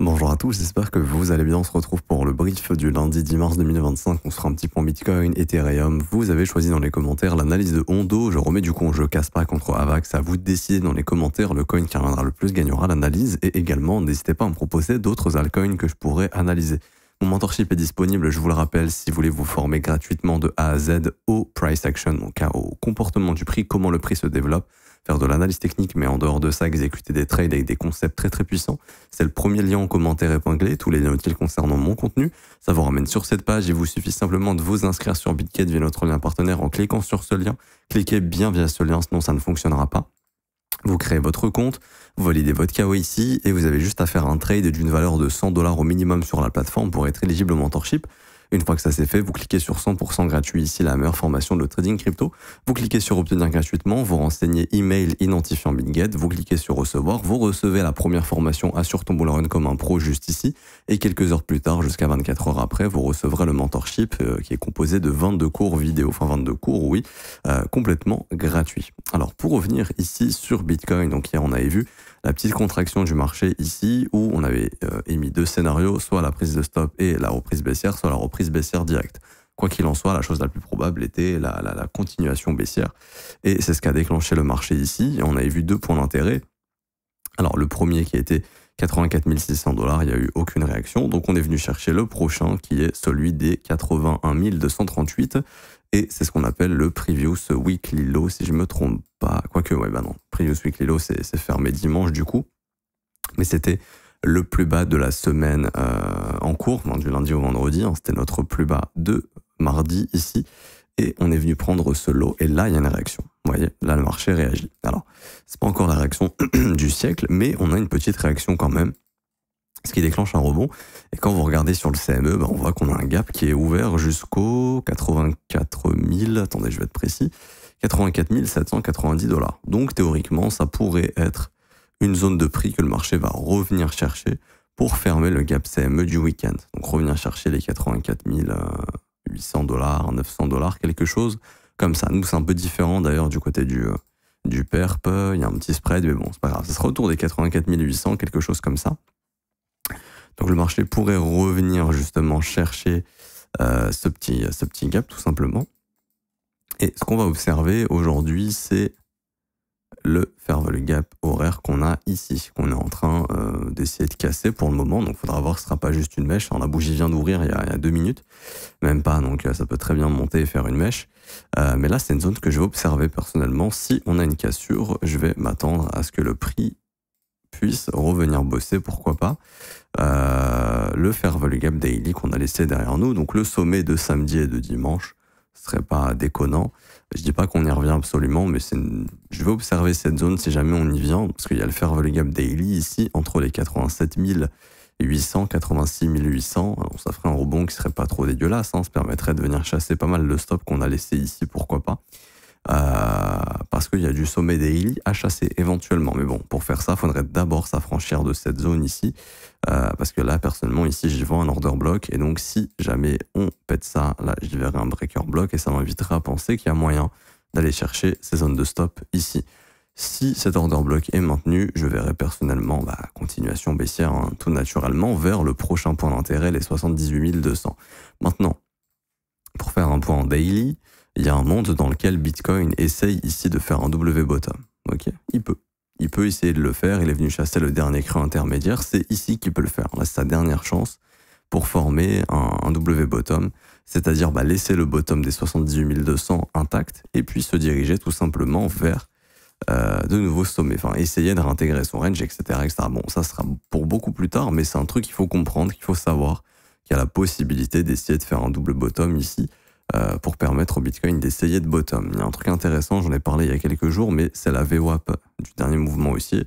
Bonjour à tous, j'espère que vous allez bien. On se retrouve pour le brief du lundi 10 mars 2025. On se fera un petit point Bitcoin, Ethereum. Vous avez choisi dans les commentaires l'analyse de Hondo. Je remets du coup en jeu Kaspa contre Avax. À vous de décider dans les commentaires le coin qui reviendra le plus gagnera l'analyse. Et également, n'hésitez pas à me proposer d'autres altcoins que je pourrais analyser. Mon mentorship est disponible, je vous le rappelle, si vous voulez vous former gratuitement de A à Z au price action, donc au comportement du prix, comment le prix se développe, faire de l'analyse technique, mais en dehors de ça, exécuter des trades avec des concepts très très puissants. C'est le premier lien en commentaire épinglé, tous les liens utiles concernant mon contenu. Ça vous ramène sur cette page, il vous suffit simplement de vous inscrire sur Bitget via notre lien partenaire en cliquant sur ce lien. Cliquez bien via ce lien, sinon ça ne fonctionnera pas. Vous créez votre compte, vous validez votre KYC et vous avez juste à faire un trade d'une valeur de 100 $ au minimum sur la plateforme pour être éligible au mentorship. Une fois que ça c'est fait, vous cliquez sur 100% gratuit, ici la meilleure formation de trading crypto. Vous cliquez sur obtenir gratuitement, vous renseignez email identifiant Bitget, vous cliquez sur recevoir, vous recevez la première formation Assure ton bull run comme un pro juste ici. Et quelques heures plus tard, jusqu'à 24 heures après, vous recevrez le mentorship qui est composé de 22 cours vidéo, enfin 22 cours, oui, complètement gratuits. Alors pour revenir ici sur Bitcoin, donc hier on avait vu la petite contraction du marché ici où on avait émis deux scénarios, soit la prise de stop et la reprise baissière, soit la reprise baissière directe. Quoi qu'il en soit, la chose la plus probable était la continuation baissière. Et c'est ce qui a déclenché le marché ici. Et on avait vu deux points d'intérêt. Alors le premier qui a été 84 600 $, il n'y a eu aucune réaction. Donc on est venu chercher le prochain qui est celui des 81 238. Et c'est ce qu'on appelle le Previous Weekly Low, si je me trompe pas. Quoique, ouais, bah non. Previous Weekly Low, c'est fermé dimanche du coup. Mais c'était le plus bas de la semaine en cours, du lundi au vendredi. Hein, c'était notre plus bas de mardi ici. Et on est venu prendre ce lot. Et là, il y a une réaction. Vous voyez, là, le marché réagit. Alors, c'est pas encore la réaction du siècle, mais on a une petite réaction quand même. Ce qui déclenche un rebond. Et quand vous regardez sur le CME, on voit qu'on a un gap qui est ouvert jusqu'aux 84 000, attendez, je vais être précis, 84 790 $. Donc théoriquement, ça pourrait être une zone de prix que le marché va revenir chercher pour fermer le gap CME du week-end. Donc revenir chercher les 84 800 $, 900 $, quelque chose comme ça. Nous, c'est un peu différent d'ailleurs du côté du PERP. Il y a un petit spread, mais bon, c'est pas grave. Ça sera autour des 84 800, quelque chose comme ça. Donc le marché pourrait revenir justement chercher ce petit gap tout simplement. Et ce qu'on va observer aujourd'hui, c'est le fair value gap horaire qu'on a ici, qu'on est en train d'essayer de casser pour le moment. Donc il faudra voir que ce ne sera pas juste une mèche. Alors, la bougie vient d'ouvrir il y a 2 minutes, même pas, donc ça peut très bien monter et faire une mèche. Mais là, c'est une zone que je vais observer personnellement. Si on a une cassure, je vais m'attendre à ce que le prix puisse revenir bosser, pourquoi pas. Le fair value gap daily qu'on a laissé derrière nous, donc le sommet de samedi et de dimanche, ce serait pas déconnant. Je dis pas qu'on y revient absolument, mais je vais observer cette zone si jamais on y vient, parce qu'il y a le fair value gap daily ici, entre les 87 800, 86 800, alors ça ferait un rebond qui serait pas trop dégueulasse, hein, ça permettrait de venir chasser pas mal le stop qu'on a laissé ici, pourquoi pas. Parce qu'il y a du sommet daily à chasser éventuellement. Mais bon, pour faire ça, il faudrait d'abord s'affranchir de cette zone ici. Parce que là, personnellement, ici, j'y vois un order block. Et donc, si jamais on pète ça, là, j'y verrai un breaker block. Et ça m'invitera à penser qu'il y a moyen d'aller chercher ces zones de stop ici. Si cet order block est maintenu, je verrai personnellement continuation baissière, hein, tout naturellement, vers le prochain point d'intérêt, les 78 200. Maintenant, pour faire un point en daily, il y a un monde dans lequel Bitcoin essaye ici de faire un W bottom. Ok, il peut essayer de le faire. Il est venu chasser le dernier creux intermédiaire. C'est ici qu'il peut le faire. Là, c'est sa dernière chance pour former un W bottom, c'est-à-dire laisser le bottom des 78 200 intact et puis se diriger tout simplement vers de nouveaux sommets. Enfin, essayer de réintégrer son range, etc., etc. Bon, ça sera pour beaucoup plus tard, mais c'est un truc qu'il faut comprendre, qu'il faut savoir, qu'il y a la possibilité d'essayer de faire un double bottom ici. Pour permettre au Bitcoin d'essayer de bottom. Il y a un truc intéressant, j'en ai parlé il y a quelques jours, mais c'est la VWAP du dernier mouvement aussi,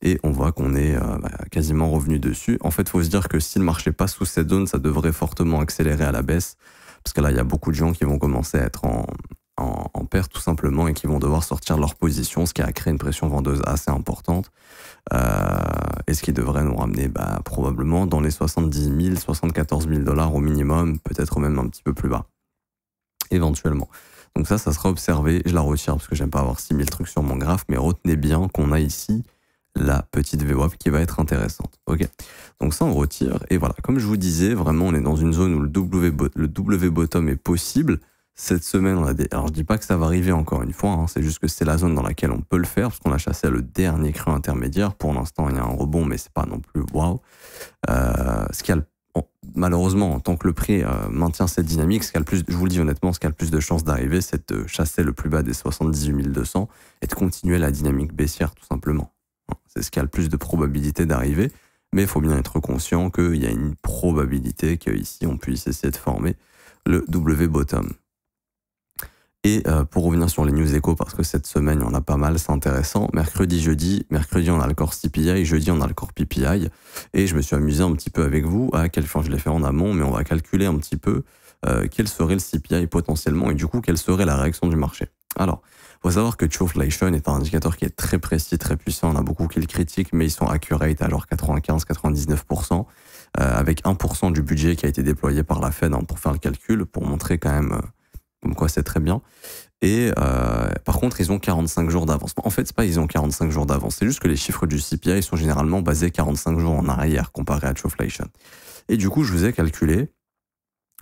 et on voit qu'on est quasiment revenu dessus. En fait, il faut se dire que si le marché passe sous cette zone, ça devrait fortement accélérer à la baisse, parce que là, il y a beaucoup de gens qui vont commencer à être en perte tout simplement, et qui vont devoir sortir de leur position, ce qui a créé une pression vendeuse assez importante, et ce qui devrait nous ramener probablement dans les 70 000, 74 000 $ au minimum, peut-être même un petit peu plus bas. Éventuellement. Donc ça sera observé. Je la retire parce que j'aime pas avoir 6000 trucs sur mon graphe, mais retenez bien qu'on a ici la petite VWAP qui va être intéressante. Ok. Donc ça, on retire. Et voilà, comme je vous disais, vraiment, on est dans une zone où le W bottom est possible. Cette semaine, on a des... Alors, je dis pas que ça va arriver encore une fois, hein, c'est juste que c'est la zone dans laquelle on peut le faire, parce qu'on a chassé le dernier creux intermédiaire. Pour l'instant, il y a un rebond, mais c'est pas non plus waouh. Malheureusement, tant que le prix maintient cette dynamique, je vous le dis honnêtement, ce qui a le plus de chances d'arriver, c'est de chasser le plus bas des 78 200 et de continuer la dynamique baissière, tout simplement. C'est ce qui a le plus de probabilité d'arriver, mais il faut bien être conscient qu'il y a une probabilité qu'ici, on puisse essayer de former le W bottom. Et pour revenir sur les news éco, parce que cette semaine, il y en a pas mal, c'est intéressant. Mercredi, on a le core CPI, jeudi, on a le core PPI. Et je me suis amusé un petit peu avec vous, je l'ai fait en amont, mais on va calculer un petit peu quel serait le CPI potentiellement et du coup, quelle serait la réaction du marché. Alors, il faut savoir que Trueflation est un indicateur qui est très précis, très puissant. On a beaucoup qui le critiquent, mais ils sont accurate à genre 95-99%, avec 1% du budget qui a été déployé par la Fed pour faire le calcul, pour montrer quand même... comme quoi c'est très bien. Et par contre, ils ont 45 jours d'avance. En fait, c'est pas ils ont 45 jours d'avance, c'est juste que les chiffres du CPI sont généralement basés 45 jours en arrière comparé à Trueflation. Et du coup, je vous ai calculé,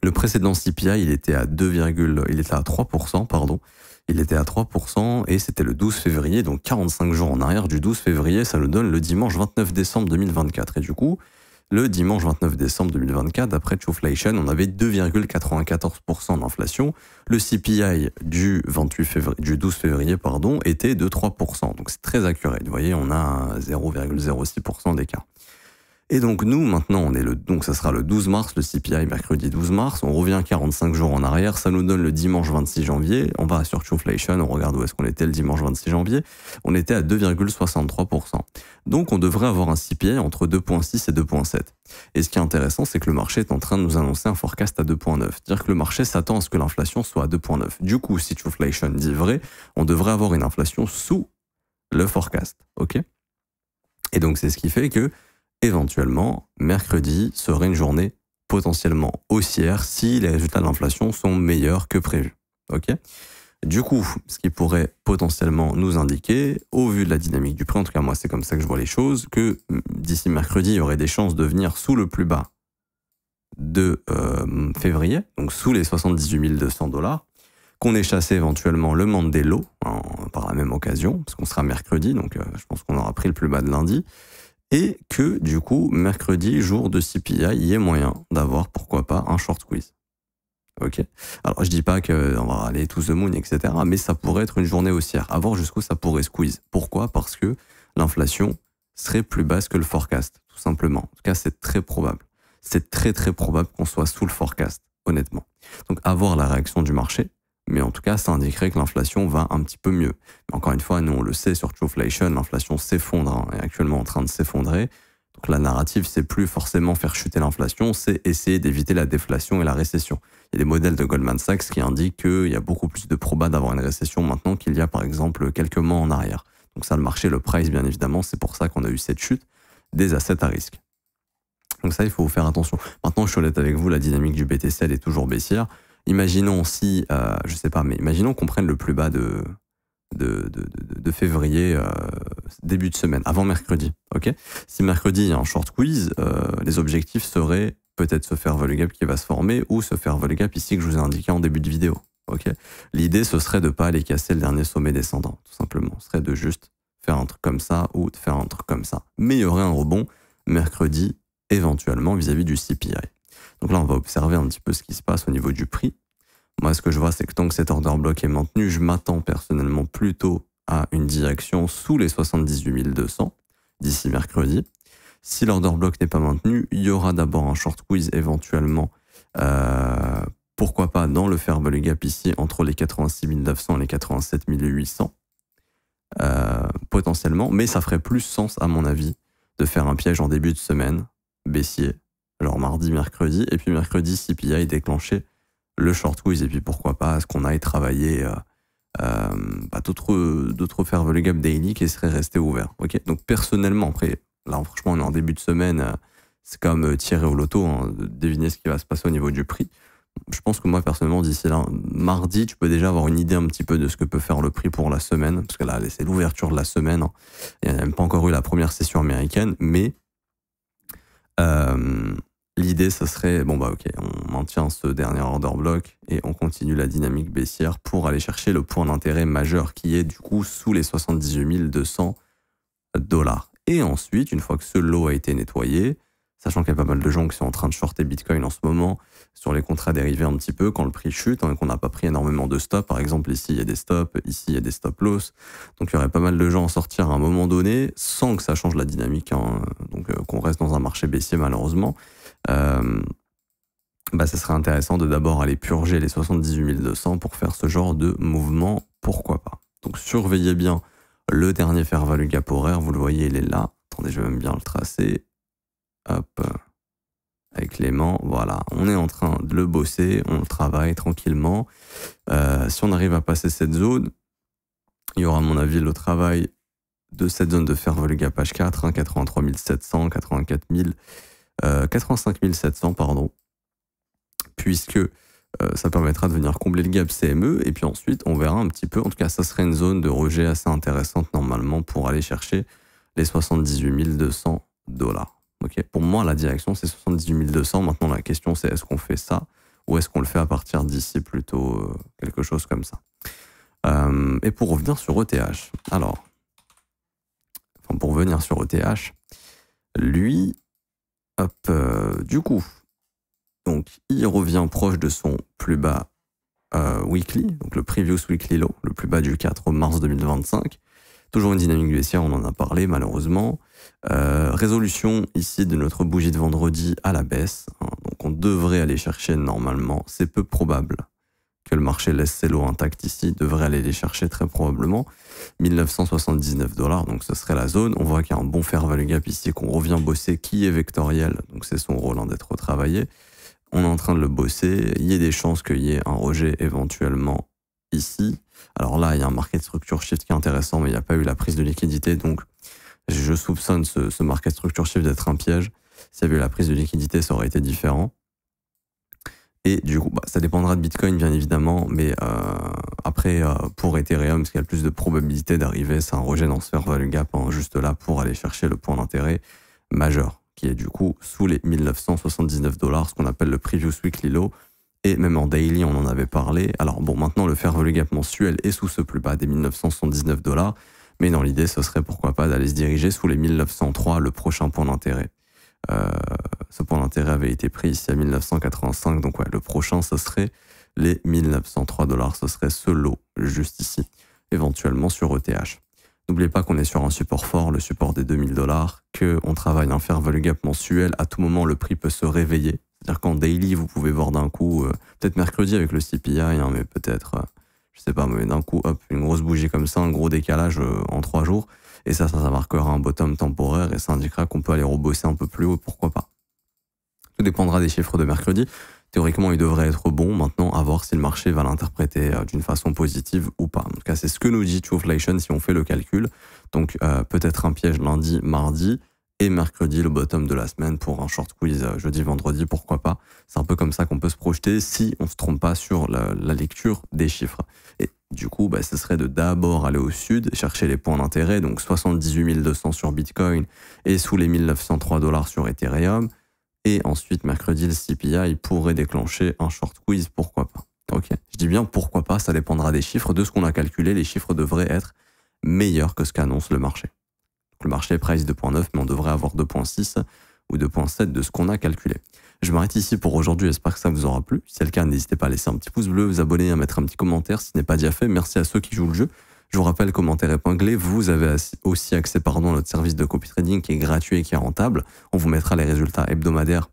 le précédent CPI, il était à 3%, pardon. Il était à 3% et c'était le 12 février, donc 45 jours en arrière du 12 février, ça nous donne le dimanche 29 décembre 2024. Et du coup, le dimanche 29 décembre 2024, d'après Trueflation, on avait 2,94% d'inflation. Le CPI du 12 février, était de 3%. Donc c'est très accurate. Vous voyez, on a 0,06% d'écart. Et donc nous, maintenant, donc ça sera le 12 mars, le CPI mercredi 12 mars. On revient 45 jours en arrière. Ça nous donne le dimanche 26 janvier. On va sur Trueflation, on regarde où est-ce qu'on était le dimanche 26 janvier. On était à 2,63%. Donc on devrait avoir un CPI entre 2,6 et 2,7. Et ce qui est intéressant, c'est que le marché est en train de nous annoncer un forecast à 2,9. C'est-à-dire que le marché s'attend à ce que l'inflation soit à 2,9. Du coup, si Trueflation dit vrai, on devrait avoir une inflation sous le forecast. Ok ? Et donc c'est ce qui fait que éventuellement, mercredi serait une journée potentiellement haussière si les résultats de l'inflation sont meilleurs que prévu. Ok ? Du coup, ce qui pourrait potentiellement nous indiquer, au vu de la dynamique du prix, en tout cas moi c'est comme ça que je vois les choses, que d'ici mercredi, il y aurait des chances de venir sous le plus bas de février, donc sous les 78 200 $, qu'on ait chassé éventuellement le Mandelo par la même occasion, parce qu'on sera mercredi, donc je pense qu'on aura pris le plus bas de lundi, et que, du coup, mercredi, jour de CPI, il y ait moyen d'avoir, pourquoi pas, un short squeeze. Ok. Alors, je dis pas qu'on va aller to the moon, etc., mais ça pourrait être une journée haussière. À voir jusqu'où ça pourrait squeeze. Pourquoi ? Parce que l'inflation serait plus basse que le forecast, tout simplement. En tout cas, c'est très probable. C'est très, très probable qu'on soit sous le forecast, honnêtement. Donc, à voir la réaction du marché. Mais en tout cas, ça indiquerait que l'inflation va un petit peu mieux. Mais encore une fois, nous, on le sait, sur Trueflation, l'inflation s'effondre, est actuellement en train de s'effondrer. Donc la narrative, c'est plus forcément faire chuter l'inflation, c'est essayer d'éviter la déflation et la récession. Il y a des modèles de Goldman Sachs qui indiquent qu'il y a beaucoup plus de probas d'avoir une récession maintenant qu'il y a, par exemple, quelques mois en arrière. Donc ça, le marché le price, bien évidemment, c'est pour ça qu'on a eu cette chute des assets à risque. Donc ça, il faut faire attention. Maintenant, je suis honnête avec vous, la dynamique du BTC, elle est toujours baissière. Imaginons si, je sais pas, mais imaginons qu'on prenne le plus bas de février, début de semaine, avant mercredi. Ok. Si mercredi il y a un short quiz, les objectifs seraient peut-être se faire vol gap qui va se former ou se faire vol gap ici que je vous ai indiqué en début de vidéo. Ok. L'idée ce serait de pas aller casser le dernier sommet descendant, tout simplement. Ce serait de juste faire un truc comme ça ou de faire un truc comme ça. Mais il y aurait un rebond mercredi éventuellement vis-à-vis du CPI. Donc là, on va observer un petit peu ce qui se passe au niveau du prix. Moi, ce que je vois, c'est que tant que cet order block est maintenu, je m'attends personnellement plutôt à une direction sous les 78 200 d'ici mercredi. Si l'order block n'est pas maintenu, il y aura d'abord un short quiz éventuellement, pourquoi pas dans le fair value gap ici, entre les 86 900 et les 87 800, potentiellement. Mais ça ferait plus sens, à mon avis, de faire un piège en début de semaine, baissier, alors mardi, mercredi, et puis mercredi, CPI déclenché le short quiz, et puis pourquoi pas, est-ce qu'on aille travailler d'autres fair value gap daily qui seraient restés ouverts. Ok. Donc personnellement, après, là franchement, on est en début de semaine, c'est comme tirer au loto, deviner ce qui va se passer au niveau du prix. Je pense que moi, personnellement, d'ici là, mardi, tu peux déjà avoir une idée un petit peu de ce que peut faire le prix pour la semaine, parce que là, c'est l'ouverture de la semaine, hein. Il n'y a même pas encore eu la première session américaine, mais l'idée, ça serait, bon bah ok, on maintient ce dernier order block et on continue la dynamique baissière pour aller chercher le point d'intérêt majeur qui est du coup sous les 78 200 $. Et ensuite, une fois que ce lot a été nettoyé, sachant qu'il y a pas mal de gens qui sont en train de shorter Bitcoin en ce moment, sur les contrats dérivés un petit peu, quand le prix chute, hein, qu'on n'a pas pris énormément de stops, par exemple ici il y a des stops, ici il y a des stop loss, donc il y aurait pas mal de gens à sortir à un moment donné, sans que ça change la dynamique, hein, donc qu'on reste dans un marché baissier malheureusement. Ça serait intéressant de d'abord aller purger les 78 200 pour faire ce genre de mouvement, pourquoi pas. Donc surveillez bien le dernier fair value gap horaire, vous le voyez, il est là. Attendez, je vais même bien le tracer. Hop, avec Clément, voilà, on est en train de le bosser, on le travaille tranquillement. Si on arrive à passer cette zone, il y aura à mon avis le travail de cette zone de fair value gap H4, hein, 83 700, 84 000, 85 700, pardon, puisque ça permettra de venir combler le gap CME, et puis ensuite on verra un petit peu, en tout cas ça serait une zone de rejet assez intéressante normalement pour aller chercher les 78 200 $. Okay. Pour moi la direction c'est 78 200, maintenant la question c'est est-ce qu'on fait ça ou est-ce qu'on le fait à partir d'ici plutôt, quelque chose comme ça. Et pour revenir sur ETH, alors, enfin pour revenir sur ETH, lui, hop, du coup, donc il revient proche de son plus bas weekly, donc le previous weekly low, le plus bas du 4 mars 2025. Toujours une dynamique baissière, on en a parlé malheureusement. Résolution ici de notre bougie de vendredi à la baisse, hein, donc on devrait aller chercher normalement, c'est peu probable que le marché laisse ses lots intacts ici, devrait aller les chercher très probablement 1979 $, donc ce serait la zone. On voit qu'il y a un bon fair value gap ici qu'on revient bosser qui est vectoriel, donc c'est son rôle, hein, d'être retravaillé. On est en train de le bosser, il y a des chances qu'il y ait un rejet éventuellement ici. Alors là, il y a un market structure shift qui est intéressant, mais il n'y a pas eu la prise de liquidité, donc je soupçonne ce market structure shift d'être un piège. S'il y avait eu la prise de liquidité, ça aurait été différent. Et du coup, ça dépendra de Bitcoin, bien évidemment, mais après, pour Ethereum, ce qui a le plus de probabilité d'arriver, c'est un rejet dans ce fair value gap, hein, juste là, pour aller chercher le point d'intérêt majeur, qui est du coup sous les 1979 $, ce qu'on appelle le previous weekly low, et même en daily, on en avait parlé. Alors bon, maintenant, le fair value gap mensuel est sous ce plus bas des 1979 $, mais dans l'idée, ce serait pourquoi pas d'aller se diriger sous les 1903, le prochain point d'intérêt. Ce point d'intérêt avait été pris ici à 1985, donc ouais, le prochain, ce serait les 1903 $, ce serait ce lot, juste ici, éventuellement sur ETH. N'oubliez pas qu'on est sur un support fort, le support des 2000 $, qu'on travaille un fair value gap mensuel, à tout moment le prix peut se réveiller. C'est-à-dire qu'en daily, vous pouvez voir d'un coup, peut-être mercredi avec le CPI, hein, mais peut-être, je sais pas, mais d'un coup, hop, une grosse bougie comme ça, un gros décalage en 3 jours, et ça marquera un bottom temporaire, et ça indiquera qu'on peut aller rebosser un peu plus haut, pourquoi pas. Tout dépendra des chiffres de mercredi. Théoriquement, il devrait être bon. Maintenant, à voir si le marché va l'interpréter d'une façon positive ou pas. En tout cas, c'est ce que nous dit Trueflation si on fait le calcul. Donc, peut-être un piège lundi, mardi, et mercredi, le bottom de la semaine pour un short quiz jeudi, vendredi, pourquoi pas. C'est un peu comme ça qu'on peut se projeter si on se trompe pas sur la lecture des chiffres. Et du coup, ce serait de d'abord aller au sud, chercher les points d'intérêt, donc 78 200 sur Bitcoin et sous les 1903 $ sur Ethereum. Et ensuite, mercredi, le CPI pourrait déclencher un short quiz, pourquoi pas. Ok, je dis bien pourquoi pas, ça dépendra des chiffres, de ce qu'on a calculé, les chiffres devraient être meilleurs que ce qu'annonce le marché. Donc, le marché est price 2.9, mais on devrait avoir 2.6 ou 2.7 de ce qu'on a calculé. Je m'arrête ici pour aujourd'hui, j'espère que ça vous aura plu. Si c'est le cas, n'hésitez pas à laisser un petit pouce bleu, vous abonner, à mettre un petit commentaire si ce n'est pas déjà fait. Merci à ceux qui jouent le jeu. Je vous rappelle, commentaire épinglé, vous avez aussi accès à notre service de copy trading qui est gratuit et qui est rentable. On vous mettra les résultats hebdomadaires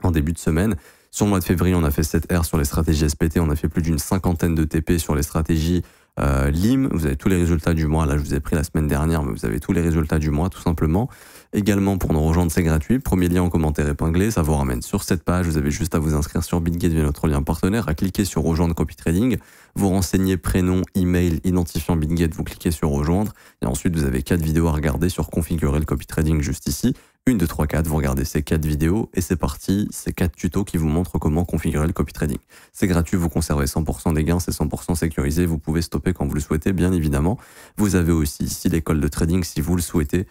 en début de semaine. Sur le mois de février, on a fait 7R sur les stratégies SPT, on a fait plus d'une cinquantaine de TP sur les stratégies LIM. Vous avez tous les résultats du mois. Là, je vous ai pris la semaine dernière, mais vous avez tous les résultats du mois, tout simplement. Également, pour nous rejoindre, c'est gratuit. Premier lien en commentaire épinglé, ça vous ramène sur cette page. Vous avez juste à vous inscrire sur BitGate via notre lien partenaire, à cliquer sur rejoindre copy trading, vous renseignez prénom, email, identifiant BitGate, vous cliquez sur rejoindre, et ensuite vous avez 4 vidéos à regarder sur configurer le copy trading juste ici. 1, 2, 3, 4, vous regardez ces 4 vidéos et c'est parti, ces 4 tutos qui vous montrent comment configurer le copy trading. C'est gratuit, vous conservez 100% des gains, c'est 100% sécurisé, vous pouvez stopper quand vous le souhaitez, bien évidemment. Vous avez aussi ici l'école de trading si vous le souhaitez.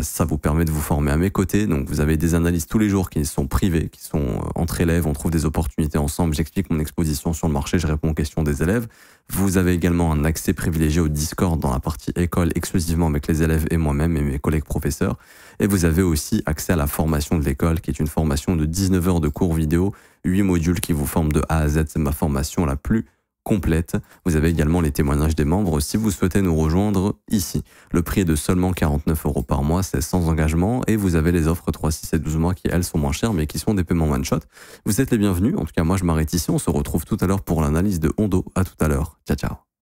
Ça vous permet de vous former à mes côtés. Donc vous avez des analyses tous les jours qui sont privées, qui sont entre élèves, on trouve des opportunités ensemble, j'explique mon exposition sur le marché, je réponds aux questions des élèves. Vous avez également un accès privilégié au Discord dans la partie école exclusivement avec les élèves et moi-même et mes collègues professeurs. Et vous avez aussi accès à la formation de l'école qui est une formation de 19 heures de cours vidéo, 8 modules qui vous forment de A à Z. C'est ma formation la plus complète. Vous avez également les témoignages des membres si vous souhaitez nous rejoindre ici. Le prix est de seulement 49 € par mois, c'est sans engagement et vous avez les offres 3, 6 et 12 mois qui elles sont moins chères mais qui sont des paiements one shot. Vous êtes les bienvenus, en tout cas moi je m'arrête ici, on se retrouve tout à l'heure pour l'analyse de Hondo. À tout à l'heure, ciao ciao.